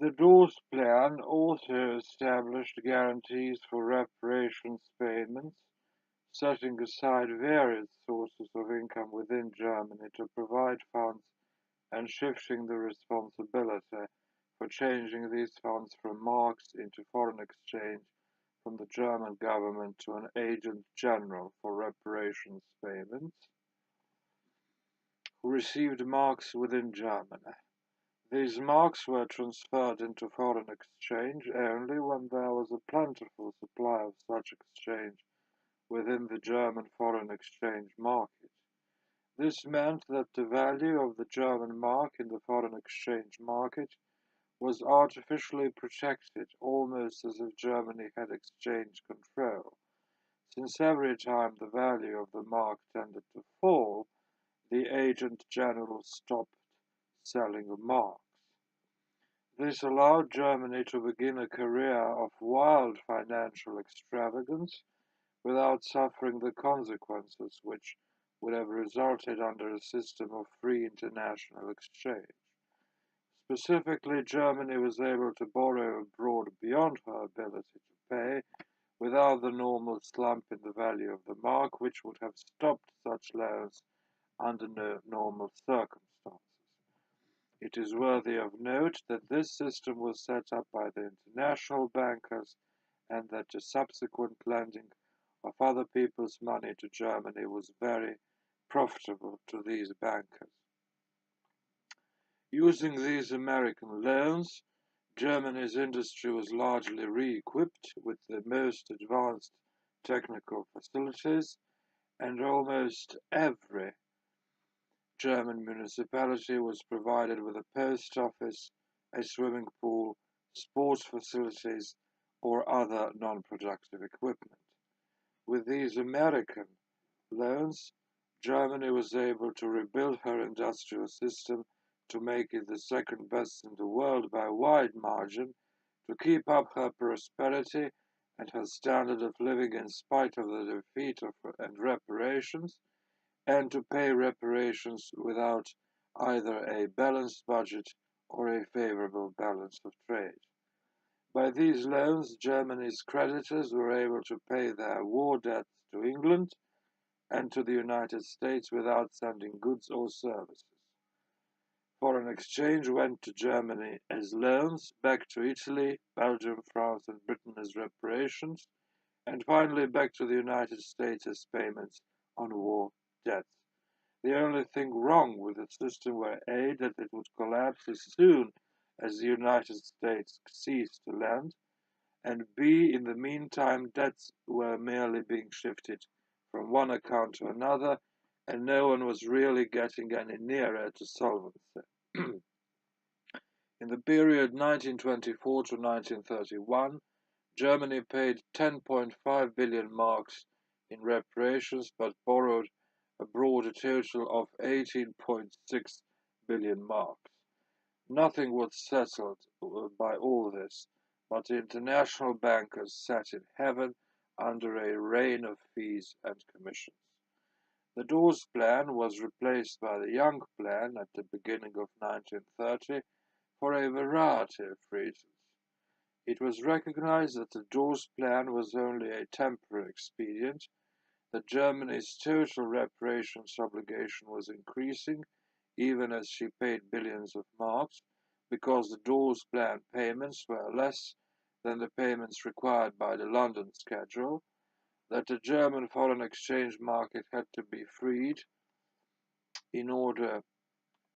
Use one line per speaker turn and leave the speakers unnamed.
The Dawes Plan also established guarantees for reparations payments, setting aside various sources of income within Germany to provide funds and shifting the responsibility for changing these funds from marks into foreign exchange from the German government to an agent general for reparations payments, who received marks within Germany. These marks were transferred into foreign exchange only when there was a plentiful supply of such exchange within the German foreign exchange market. This meant that the value of the German mark in the foreign exchange market was artificially protected, almost as if Germany had exchange control, since every time the value of the mark tended to fall, the agent general stopped selling marks. This allowed Germany to begin a career of wild financial extravagance without suffering the consequences which would have resulted under a system of free international exchange. Specifically, Germany was able to borrow abroad beyond her ability to pay without the normal slump in the value of the mark, which would have stopped such loans under no normal circumstances. It is worthy of note that this system was set up by the international bankers and that the subsequent lending of other people's money to Germany was very profitable to these bankers. Using these American loans, Germany's industry was largely re-equipped with the most advanced technical facilities, and almost every German municipality was provided with a post office, a swimming pool, sports facilities, or other non-productive equipment. With these American loans, Germany was able to rebuild her industrial system to make it the second best in the world by a wide margin, to keep up her prosperity and her standard of living in spite of the defeat and reparations, and to pay reparations without either a balanced budget or a favorable balance of trade. By these loans, Germany's creditors were able to pay their war debts to England and to the United States without sending goods or services. Foreign exchange went to Germany as loans, back to Italy, Belgium, France, and Britain as reparations, and finally back to the United States as payments on war debts. The only thing wrong with the system were A, that it would collapse as soon as the United States ceased to lend, and B, in the meantime, debts were merely being shifted from one account to another, and no one was really getting any nearer to solvency. In the period 1924 to 1931, Germany paid 10.5 billion marks in reparations but borrowed abroad a total of 18.6 billion marks. Nothing was settled by all this, but the international bankers sat in heaven under a rain of fees and commissions. The Dawes Plan was replaced by the Young Plan at the beginning of 1930 for a variety of reasons. It was recognized that the Dawes Plan was only a temporary expedient, that Germany's total reparations obligation was increasing, even as she paid billions of marks, because the Dawes Plan payments were less than the payments required by the London schedule, that the German foreign exchange market had to be freed in order